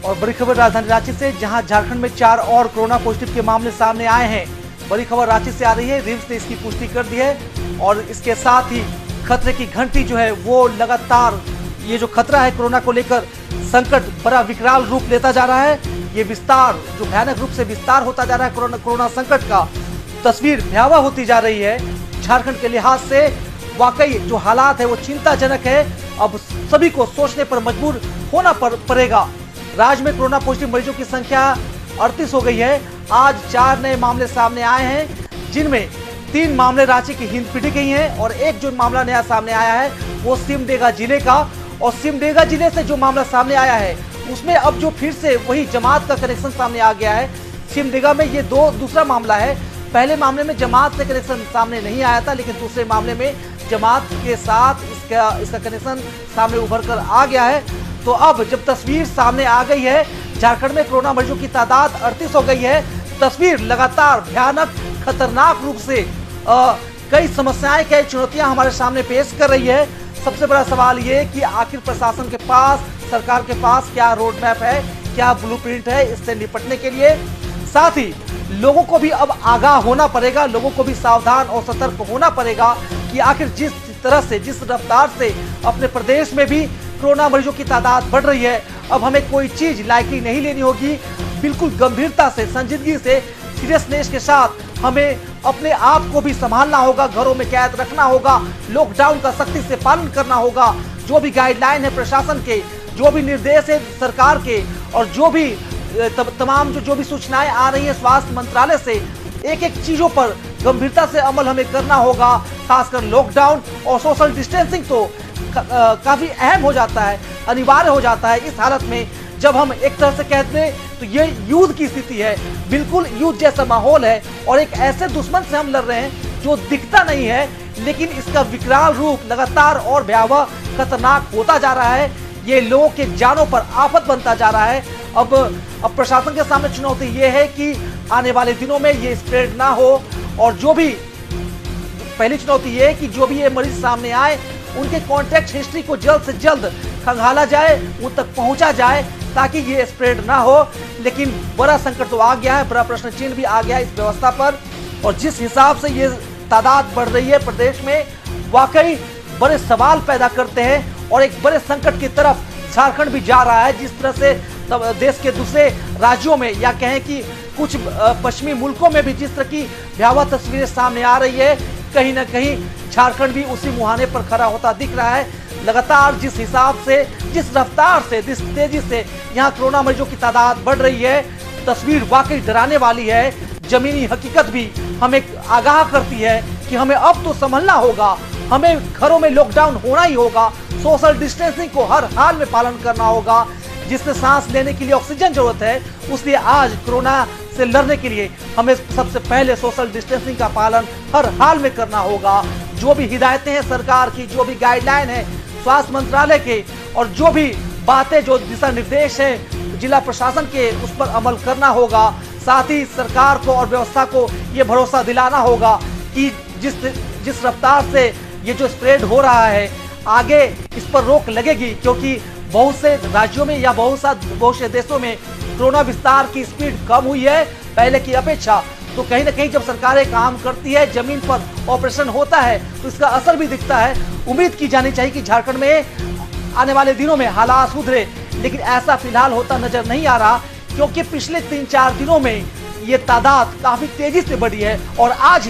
और बड़ी खबर राजधानी रांची से, जहां झारखंड में 4 और कोरोना पॉजिटिव के मामले सामने आए हैं। बड़ी खबर रांची से आ रही है, रिम्स ने इसकी पुष्टि कर दी है और इसके साथ ही खतरे की घंटी जो है वो लगातार, ये जो खतरा है कोरोना को लेकर, संकट बड़ा विकराल रूप लेता जा रहा है। ये विस्तार जो भयानक रूप से विस्तार होता जा रहा है कोरोना संकट का, तस्वीर भयावह होती जा रही है। झारखंड के लिहाज से वाकई जो हालात है वो चिंताजनक है। अब सभी को सोचने पर मजबूर होना पड़ेगा। राज्य में कोरोना पॉजिटिव मरीजों की संख्या 38 हो गई है। आज 4 नए मामले सामने आए हैं, जिनमें 3 मामले रांची की हिंदपीढ़ी के ही हैं और एक जो मामला नया सामने आया है वो सिमडेगा जिले का। और सिमडेगा जिले से जो मामला सामने आया है उसमें अब जो फिर से वही जमात का कनेक्शन सामने आ गया है। सिमडेगा में ये दूसरा मामला है। पहले मामले में जमात से कनेक्शन सामने नहीं आया था, लेकिन दूसरे मामले में जमात के साथ इसका कनेक्शन सामने उभर कर आ गया है। तो अब जब तस्वीर सामने आ गई है, झारखंड में कोरोना मरीजों की तादाद 38 हो गई है, तस्वीर लगातार भयानक खतरनाक रूप से कई समस्याएं, कई चुनौतियां हमारे सामने पेश कर रही है। सबसे बड़ा सवाल ये कि आखिर प्रशासन के पास, सरकार के पास क्या रोड मैप है, क्या ब्लूप्रिंट है इससे निपटने के लिए। साथ ही लोगों को भी अब आगाह होना पड़ेगा, लोगों को भी सावधान और सतर्क होना पड़ेगा कि आखिर जिस तरह से, जिस रफ्तार से अपने प्रदेश में भी कोरोना मरीजों की तादाद बढ़ रही है, अब हमें कोई चीज लाइटली नहीं लेनी होगी। बिल्कुल गंभीरता से, संजीदगी से, सीरियसनेस के साथ हमें अपने आप को भी संभालना होगा, घरों में कैद रखना होगा, लॉकडाउन का सख्ती से पालन करना होगा। जो भी गाइडलाइन है प्रशासन के, जो भी निर्देश है सरकार के और जो भी तमाम जो भी सूचनाएं आ रही है स्वास्थ्य मंत्रालय से, एक एक चीजों पर गंभीरता से अमल हमें करना होगा। खासकर लॉकडाउन और सोशल डिस्टेंसिंग तो काफी अहम हो जाता है, अनिवार्य हो जाता है इस हालत में। जब हम एक तरह से कहते हैं तो ये युद्ध की स्थिति है, बिल्कुल युद्ध जैसा माहौल है और एक ऐसे दुश्मन से हम लड़ रहे हैं जो दिखता नहीं है, लेकिन इसका विकराल रूप लगातार और भयावह खतरनाक होता जा रहा है। ये लोगों के जानों पर आफत बनता जा रहा है। अब प्रशासन के सामने चुनौती ये है कि आने वाले दिनों में ये स्प्रेड ना हो, और जो भी पहली चुनौती ये है कि जो भी ये मरीज सामने आए उनके कॉन्टैक्ट हिस्ट्री को जल्द से जल्द खंगाला जाए, उन तक पहुंचा जाए ताकि ये स्प्रेड ना हो। लेकिन बड़ा संकट तो आ गया है, बड़ा प्रश्न चिन्ह भी आ गया है इस व्यवस्था पर। और जिस हिसाब से ये तादाद बढ़ रही है प्रदेश में, वाकई बड़े सवाल पैदा करते हैं और एक बड़े संकट की तरफ झारखंड भी जा रहा है। जिस तरह से देश के दूसरे राज्यों में या कहें कि कुछ पश्चिमी मुल्कों में भी जिस तरह की भयावह तस्वीरें सामने आ रही है, कहीं ना कहीं झारखंड भी उसी मुहाने पर खड़ा होता दिख रहा है। लगातार जिस हिसाब से, जिस रफ्तार से, जिस तेजी से यहाँ कोरोना मरीजों की तादाद बढ़ रही है, तस्वीर वाकई डराने वाली है। जमीनी हकीकत भी हमें आगाह करती है कि हमें अब तो संभलना होगा, हमें घरों में लॉकडाउन होना ही होगा, सोशल डिस्टेंसिंग को हर हाल में पालन करना होगा। जिससे सांस लेने के लिए ऑक्सीजन जरूरत है, उसलिए आज कोरोना से लड़ने के लिए हमें सबसे पहले सोशल डिस्टेंसिंग का पालन हर हाल में करना होगा। जो भी हिदायतें हैं सरकार की, जो भी गाइडलाइन है स्वास्थ्य मंत्रालय के, और जो भी बातें, जो दिशा निर्देश है जिला प्रशासन के, उस पर अमल करना होगा। साथ ही सरकार को और व्यवस्था को ये भरोसा दिलाना होगा कि जिस रफ्तार से ये जो स्प्रेड हो रहा है, आगे इस पर रोक लगेगी, क्योंकि बहुत से राज्यों में या बहुत से देशों में कोरोना विस्तार की स्पीड कम हुई है पहले की अपेक्षा। तो कहीं ना कहीं जब सरकारें काम करती है, जमीन पर ऑपरेशन होता है, तो इसका असर भी दिखता है। उम्मीद की जानी चाहिए कि झारखंड में आने वाले दिनों में हालात सुधरे, लेकिन ऐसा फिलहाल होता नजर नहीं आ रहा, क्योंकि पिछले 3-4 दिनों में ये तादाद काफी तेजी से बढ़ी है। और आज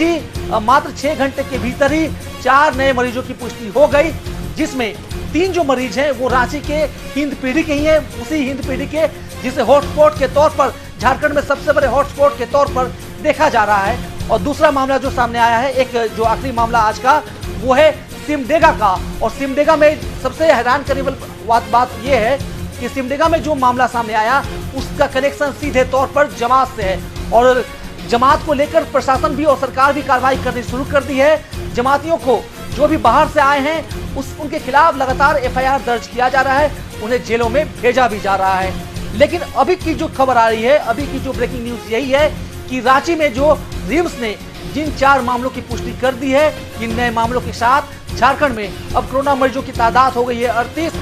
ही मात्र 6 घंटे के भीतर ही 4 नए मरीजों की पुष्टि हो गई, जिसमें 3 जो मरीज हैं वो रांची के हिंदपीढ़ी के ही हैं, उसी हिंदपीढ़ी के जिसे हॉटस्पॉट के तौर पर, झारखंड में सबसे बड़े हॉटस्पॉट के तौर पर देखा जा रहा है। और दूसरा मामला जो सामने आया है, एक जो आखिरी मामला आज का, वो है सिमडेगा का। और सिमडेगा में सबसे हैरान करने वाली बात यह है कि सिमडेगा में जो मामला सामने आया उसका कनेक्शन सीधे तौर पर जमात से है, और जमात को लेकर प्रशासन भी और सरकार भी कार्रवाई करनी शुरू कर दी है। जमातियों को जो भी बाहर से आए हैं उनके खिलाफ लगातार एफआईआर दर्ज किया जा रहा है, उन्हें जेलों में भेजा भी जा रहा है। लेकिन अभी की जो खबर आ रही है, अभी की जो ब्रेकिंग न्यूज यही है कि रांची में जो रिम्स ने जिन 4 मामलों की पुष्टि कर दी है, इन नए मामलों के साथ झारखंड में अब कोरोना मरीजों की तादाद हो गई है 38।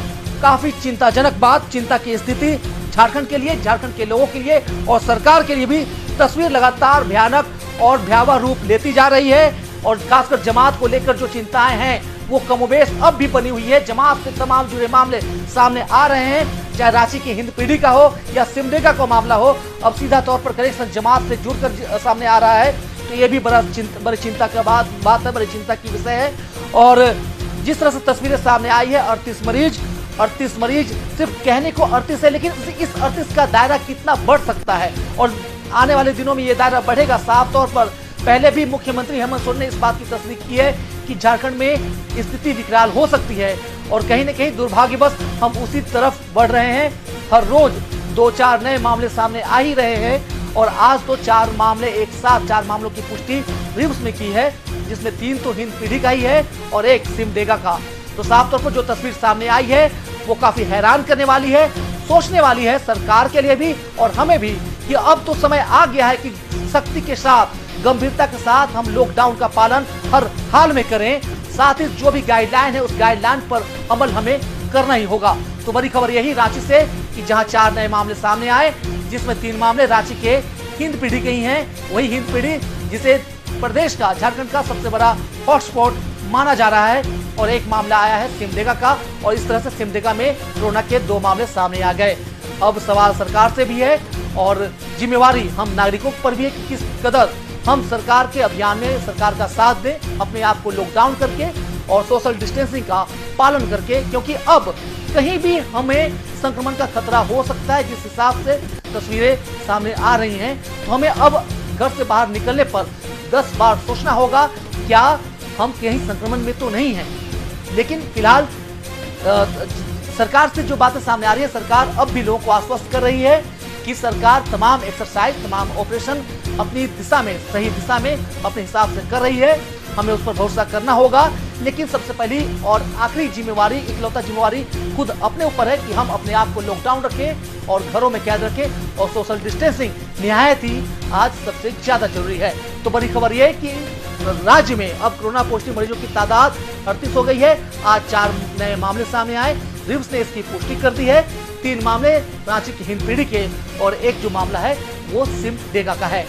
काफी चिंताजनक बात, चिंता की स्थिति झारखंड के लिए, झारखंड के लोगों के लिए और सरकार के लिए भी। तस्वीर लगातार भयानक और भयावह रूप लेती जा रही है और खासकर जमात को लेकर जो चिंताएं हैं वो कमोबेश अब भी बनी हुई है। जमात से तमाम जुड़े मामले सामने आ रहे हैं, चाहे रांची की हिंदपीढ़ी का हो या सिमडेगा का मामला हो। अब सीधा तौर पर कनेक्शन जमात से जुड़कर सामने आ रहा है, तो ये भी बड़ी चिंता का बात है, बड़ी चिंता की विषय है। और जिस तरह से तस्वीरें सामने आई है, 38 मरीज सिर्फ कहने को 38 है, लेकिन इस 38 का दायरा कितना बढ़ सकता है और आने वाले दिनों में ये दायरा बढ़ेगा। साफ तौर पर पहले भी मुख्यमंत्री हेमंत सोरेन ने इस बात की तस्दीक की है कि झारखंड में स्थिति विकराल हो सकती है और कहीं न कहीं दुर्भाग्यवश हम उसी तरफ बढ़ रहे हैं। हर रोज 2-4 नए मामले सामने आ ही रहे हैं और आज तो 4 मामले एक साथ, 4 मामलों की पुष्टि रिम्स में की है, जिसमें 3 तो हिंदपीढ़ी का ही है और 1 सिमडेगा का। तो साफ तौर पर जो तस्वीर सामने आई है वो काफी हैरान करने वाली है, सोचने वाली है सरकार के लिए भी और हमें भी, कि अब तो समय आ गया है कि सख्ती के साथ, गंभीरता के साथ हम लॉकडाउन का पालन हर हाल में करें। साथ ही जो भी गाइडलाइन है उस गाइडलाइन पर अमल हमें करना ही होगा। तो बड़ी खबर यही रांची से कि जहां 4 नए मामले सामने आए, जिसमें 3 मामले रांची के हिंदपीढ़ी के ही हैं। वही हिंदपीढ़ी जिसे प्रदेश का, झारखंड का सबसे बड़ा हॉटस्पॉट माना जा रहा है और 1 मामला आया है सिमडेगा का और इस तरह से सिमडेगा में कोरोना के 2 मामले सामने आ गए। अब सवाल सरकार से भी है और जिम्मेवारी हम नागरिकों पर भी है कि किस कदर हम सरकार के अभियान में सरकार का साथ दें, अपने आप को लॉकडाउन करके और सोशल डिस्टेंसिंग का पालन करके, क्योंकि अब कहीं भी हमें संक्रमण का खतरा हो सकता है। जिस हिसाब से तस्वीरें सामने आ रही हैं, तो हमें अब घर से बाहर निकलने पर 10 बार सोचना होगा, क्या हम कहीं संक्रमण में तो नहीं हैं। लेकिन फिलहाल सरकार से जो बातें सामने आ रही है, सरकार अब भी लोगों को आश्वस्त कर रही है कि सरकार तमाम एक्सरसाइज, तमाम ऑपरेशन अपनी दिशा में, सही दिशा में अपने हिसाब से कर रही है। हमें उस पर भरोसा करना होगा, लेकिन सबसे पहली और आखिरी जिम्मेवारी, इकलौता जिम्मेवारी खुद अपने ऊपर है कि हम अपने आप को लॉकडाउन रखें और घरों में कैद रखें और सोशल डिस्टेंसिंग निहायत ही आज सबसे ज्यादा जरूरी है। तो बड़ी खबर यह है कि राज्य में अब कोरोना पॉजिटिव मरीजों की तादाद 38 हो गई है। आज 4 नए मामले सामने आए, रिम्स ने इसकी पुष्टि कर दी है। 3 मामले रांची की हिंदपीढ़ी के और 1 जो मामला है वो सिमडेगा का है।